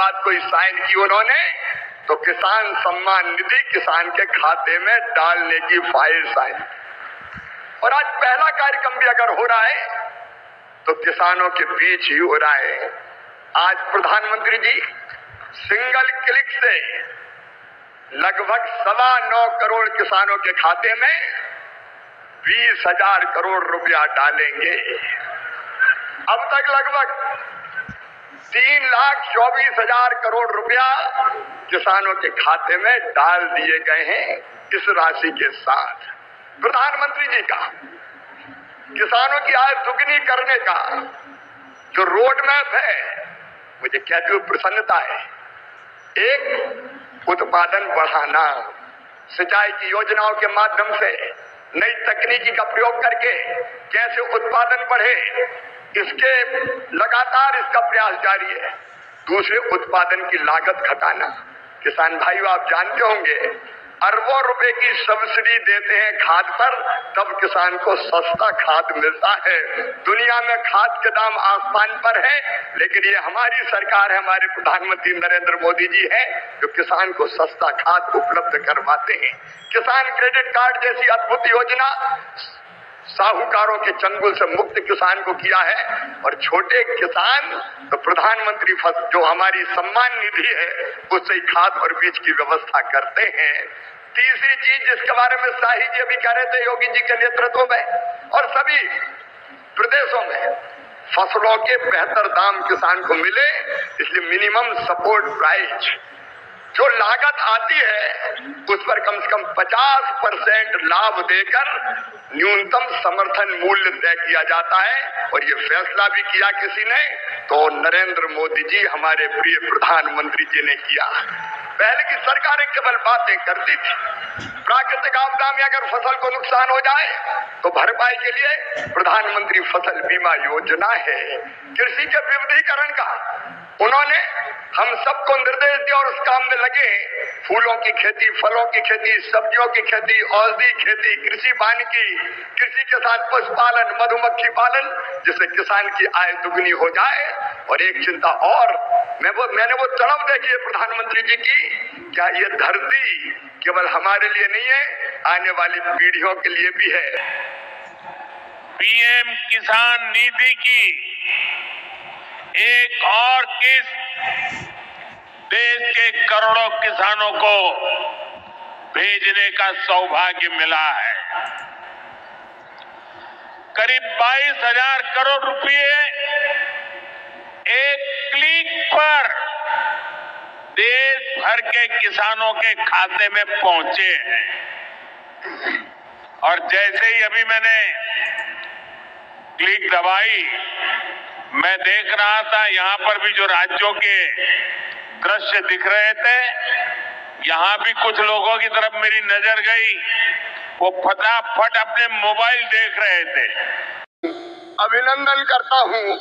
बाद कोई साइन की उन्होंने तो किसान सम्मान निधि किसान के खाते में डालने की फाइल साइन। और आज पहला कार्यक्रम भी अगर हो रहा है तो किसानों के बीच ही हो रहा है। आज प्रधानमंत्री जी सिंगल क्लिक से लगभग 9.25 करोड़ किसानों के खाते में 20,000 करोड़ रुपया डालेंगे। अब तक लगभग 3,24,000 करोड़ रुपया किसानों के खाते में डाल दिए गए हैं। इस राशि के साथ प्रधानमंत्री जी का किसानों की आय दुगनी करने का जो रोड मैप है, मुझे कहते हुए प्रसन्नता है। एक, उत्पादन बढ़ाना, सिंचाई की योजनाओं के माध्यम से नई तकनीकी का प्रयोग करके कैसे उत्पादन बढ़े, इसके लगातार इसका प्रयास जारी है। दूसरे, उत्पादन की लागत घटाना। किसान भाइयों, आप जानते होंगे अरबों रुपए की सब्सिडी देते हैं खाद पर, तब किसान को सस्ता खाद मिलता है। दुनिया में खाद के दाम आसमान पर है, लेकिन ये हमारी सरकार है, हमारे प्रधानमंत्री नरेंद्र मोदी जी है जो किसान को सस्ता खाद उपलब्ध करवाते हैं। किसान क्रेडिट कार्ड जैसी अद्भुत योजना साहूकारों के चंगुल से मुक्त किसान को किया है। और छोटे किसान तो प्रधानमंत्री जो हमारी सम्मान निधि है उससे खाद और बीज की व्यवस्था करते हैं। तीसरी चीज जिसके बारे में शाही जी अभी कह रहे थे, योगी जी के नेतृत्व में और सभी प्रदेशों में फसलों के बेहतर दाम किसान को मिले, इसलिए मिनिमम सपोर्ट प्राइस जो लागत आती है उस पर कम से कम 50% लाभ देकर न्यूनतम समर्थन मूल्य तय किया जाता है। और ये फैसला भी किया किसी ने तो नरेंद्र मोदी जी हमारे प्रिय प्रधानमंत्री जी ने किया। पहले की सरकारें केवल बातें करती थी। प्राकृतिक आपदा में अगर फसल को नुकसान हो जाए तो भरपाई के लिए प्रधानमंत्री फसल बीमा योजना है। कृषि के विविधीकरण का उन्होंने हम सबको निर्देश दिया और उस काम में लगे। फूलों की खेती, फलों की खेती, सब्जियों की खेती, औषधि खेती, कृषि वानिकी, कृषि के साथ पशुपालन, मधुमक्खी पालन, जिससे किसान की आय दुगनी हो जाए। और एक चिंता और, मैंने वो तड़प देखी है प्रधानमंत्री जी की, क्या ये धरती केवल हमारे लिए नहीं है, आने वाली पीढ़ियों के लिए भी है। पीएम किसान निधि की एक और किस्त देश के करोड़ों किसानों को भेजने का सौभाग्य मिला है। करीब 22,000 करोड़ रुपए एक क्लिक पर देश भर के किसानों के खाते में पहुंचे हैं। और जैसे ही अभी मैंने क्लिक दबाई, मैं देख रहा था यहां पर भी जो राज्यों के दृश्य दिख रहे थे, यहां भी कुछ लोगों की तरफ मेरी नजर गई, वो फटाफट अपने मोबाइल देख रहे थे। अभिनंदन करता हूं,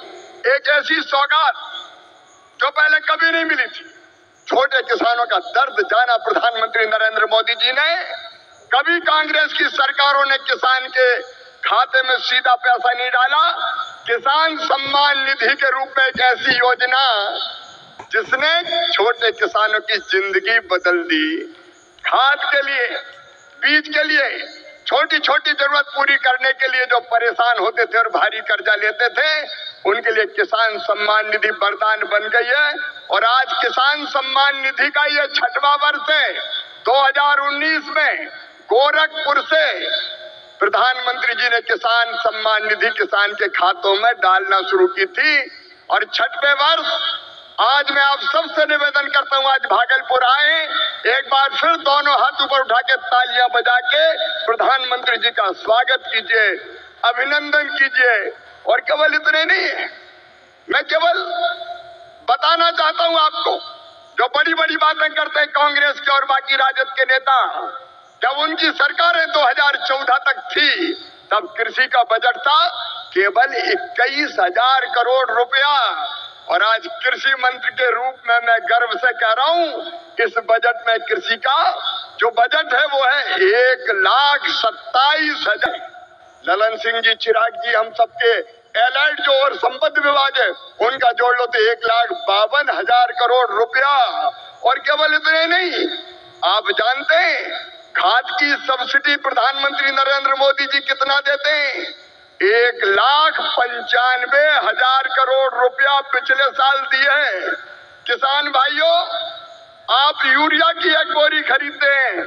एक ऐसी सौगात जो पहले कभी नहीं मिली थी। छोटे किसानों का दर्द जाना प्रधानमंत्री नरेंद्र मोदी जी ने। कभी कांग्रेस की सरकारों ने किसान के खाते में सीधा पैसा नहीं डाला। किसान सम्मान निधि के रूप में एक ऐसी योजना जिसने छोटे किसानों की जिंदगी बदल दी। खाद के लिए, बीज के लिए, छोटी छोटी जरूरत पूरी करने के लिए जो परेशान होते थे और भारी कर्जा लेते थे, उनके लिए किसान सम्मान निधि वरदान बन गई है। और आज किसान सम्मान निधि का ये 6वां वर्ष है। 2019 में गोरखपुर से प्रधानमंत्री जी ने किसान सम्मान निधि किसान के खातों में डालना शुरू की थी। और 6वें वर्ष आज मैं आप सबसे निवेदन करता हूं, आज भागलपुर आए, एक बार फिर दोनों हाथ ऊपर उठा के तालियां बजा के प्रधानमंत्री जी का स्वागत कीजिए, अभिनंदन कीजिए। और केवल इतने नहीं है, मैं केवल बताना चाहता हूं आपको, जो बड़ी बड़ी बातें करते हैं कांग्रेस के और बाकी राजद के नेता, जब उनकी सरकारें 2014 तक थी तब कृषि का बजट था केवल 21,000 करोड़ रुपया। और आज कृषि मंत्री के रूप में मैं गर्व से कह रहा हूं, इस बजट में कृषि का जो बजट है वो है 1,27,000। ललन सिंह जी, चिराग जी, हम सबके एलाइड जो और संपत्ति विभाग है उनका जोड़ लो तो 1,52,000 करोड़ रुपया। और केवल इतने नहीं, आप जानते हैं खाद की सब्सिडी प्रधानमंत्री नरेंद्र मोदी जी कितना देते हैं? 1,95,000 करोड़ रुपया पिछले साल दिए हैं। किसान भाइयों, आप यूरिया की एक बोरी खरीदते हैं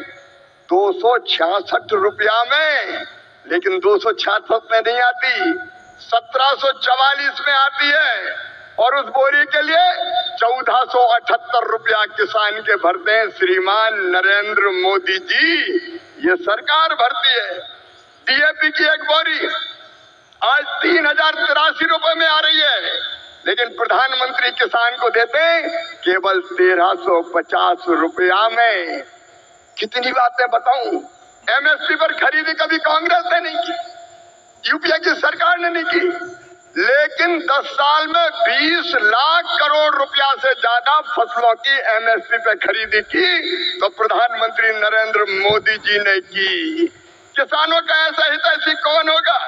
266 रुपया में, लेकिन 266 में नहीं आती, 1744 में आती है। और उस बोरी के लिए 1478 रुपया किसान के भरते हैं श्रीमान नरेंद्र मोदी जी, ये सरकार भरती है। डीएपी की एक बोरी आज 3,083 रुपए में आ रही है, लेकिन प्रधानमंत्री किसान को देते हैं केवल 1,350 रुपया में। कितनी बातें बताऊं। एमएसपी पर खरीदी कभी कांग्रेस ने नहीं की, यूपीए की सरकार ने नहीं की, लेकिन 10 साल में 20 लाख करोड़ रुपया से ज्यादा फसलों की एमएसपी पे खरीदी की तो प्रधानमंत्री नरेंद्र मोदी जी ने की। किसानों का ऐसा हितैषी कौन होगा?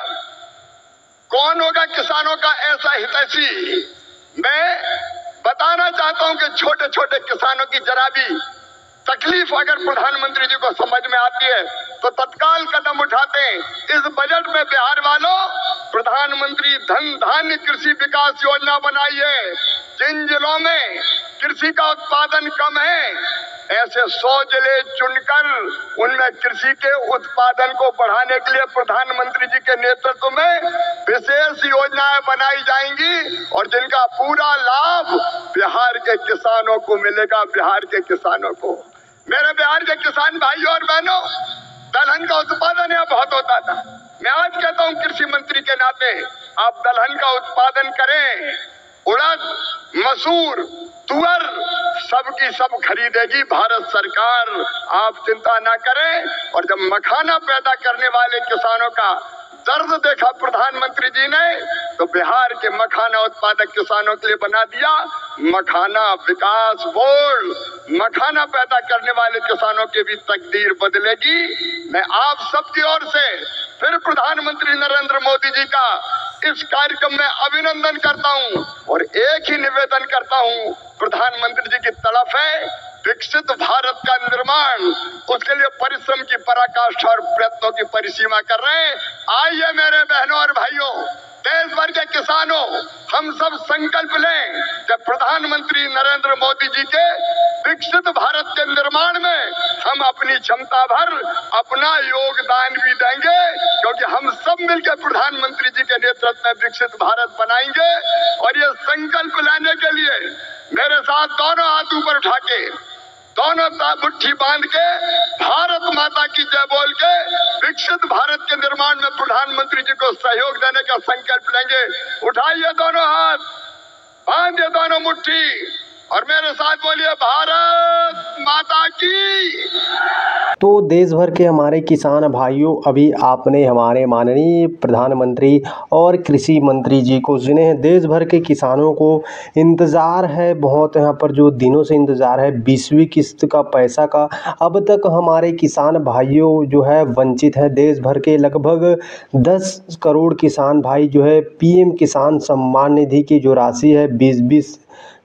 कौन होगा किसानों का ऐसा हितैषी? मैं बताना चाहता हूं कि छोटे छोटे किसानों की जरा भी तकलीफ अगर प्रधानमंत्री जी को समझ में आती है तो तत्काल कदम उठाते हैं। इस बजट में बिहार वालों प्रधानमंत्री धन धान्य कृषि विकास योजना बनाई है। जिन जिलों में कृषि का उत्पादन कम है, ऐसे 100 जिले चुनकर उनमें कृषि के उत्पादन को बढ़ाने के लिए प्रधानमंत्री जी के नेतृत्व में विशेष योजनाएं बनाई जाएंगी और जिनका पूरा लाभ बिहार के किसानों को मिलेगा। बिहार के किसानों को, मेरे बिहार के किसान भाइयों और बहनों, दलहन का उत्पादन यहाँ बहुत होता था। मैं आज कहता हूँ कृषि मंत्री के नाते आप दलहन का उत्पादन करें। उड़द, मसूर, तुअर सबकी सब खरीदेगी भारत सरकार, आप चिंता ना करें। और जब मखाना पैदा करने वाले किसानों का दर्द देखा प्रधानमंत्री जी ने तो बिहार के मखाना उत्पादक किसानों के लिए बना दिया मखाना विकास बोर्ड। मखाना पैदा करने वाले किसानों की भी तकदीर बदलेगी। मैं आप सबकी ओर से फिर प्रधानमंत्री नरेंद्र मोदी जी का इस कार्यक्रम में अभिनंदन करता हूं और एक ही निवेदन करता हूं, प्रधानमंत्री जी की तड़प है विकसित भारत का निर्माण, उसके लिए परिश्रम की पराकाष्ठा और प्रयत्नों की परिसीमा कर रहे हैं। आइए मेरे बहनों और भाइयों, देश भर के किसानों, हम सब संकल्प लें कि प्रधानमंत्री नरेंद्र मोदी जी के विकसित भारत के निर्माण में हम अपनी क्षमता भर अपना योगदान भी देंगे, क्योंकि हम सब मिलकर प्रधानमंत्री जी के नेतृत्व में विकसित भारत बनाएंगे। और ये संकल्प लेने के लिए मेरे साथ दोनों हाथ ऊपर उठा के, दोनों मुट्ठी बांध के, भारत माता की जय बोल के विकसित भारत के निर्माण में प्रधानमंत्री जी को सहयोग देने का संकल्प लेंगे। उठाइए दोनों हाथ, बांधिए दोनों मुट्ठी और मेरे साथ बोलिए भारत माता की। तो देश भर के हमारे किसान भाइयों, अभी आपने हमारे माननीय प्रधानमंत्री और कृषि मंत्री जी को सुने हैं। देश भर के किसानों को इंतज़ार है, बहुत यहाँ पर जो दिनों से इंतज़ार है 20वीं किस्त का पैसा का। अब तक हमारे किसान भाइयों जो है वंचित हैं। देश भर के लगभग 10 करोड़ किसान भाई जो है PM किसान सम्मान निधि की जो राशि है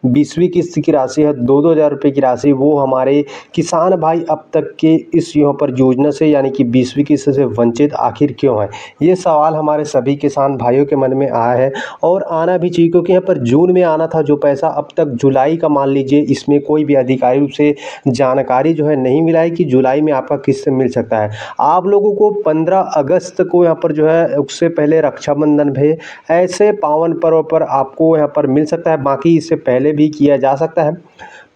20वीं किस्त की राशि है 2-2 हज़ार रुपये की राशि, वो हमारे किसान भाई अब तक के इस यहाँ पर योजना से यानी कि 20वीं किस्त से वंचित आखिर क्यों है? ये सवाल हमारे सभी किसान भाइयों के मन में आया है और आना भी चाहिए, क्योंकि यहाँ पर जून में आना था जो पैसा, अब तक जुलाई का मान लीजिए इसमें कोई भी आधिकारिक रूप से जानकारी जो है नहीं मिला है कि जुलाई में आपका किस्त मिल सकता है। आप लोगों को 15 अगस्त को यहाँ पर जो है उससे पहले रक्षाबंधन भी ऐसे पावन पर्व पर आपको यहाँ पर मिल सकता है, बाकी इससे पहले भी किया जा सकता है।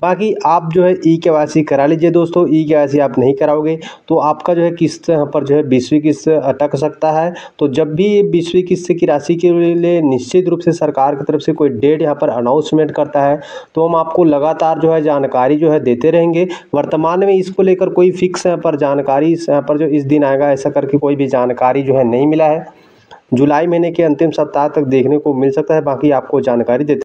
बाकी आप जो है ई-KYC करा लीजिए दोस्तों। ई-KYC आप नहीं कराओगे तो आपका जो है किस्त यहाँ पर जो है 20वीं किस्त अटक सकता है। तो जब भी 20वीं किस्त की राशि के लिए निश्चित रूप से सरकार की तरफ से कोई डेट यहाँ पर अनाउंसमेंट करता है तो हम आपको लगातार जो है जानकारी जो है देते रहेंगे। वर्तमान में इसको लेकर कोई फिक्स यहाँ पर जानकारी यहाँ पर जो इस दिन आएगा ऐसा करके कोई भी जानकारी जो है नहीं मिला है। जुलाई महीने के अंतिम सप्ताह तक देखने को मिल सकता है, बाकी आपको जानकारी देते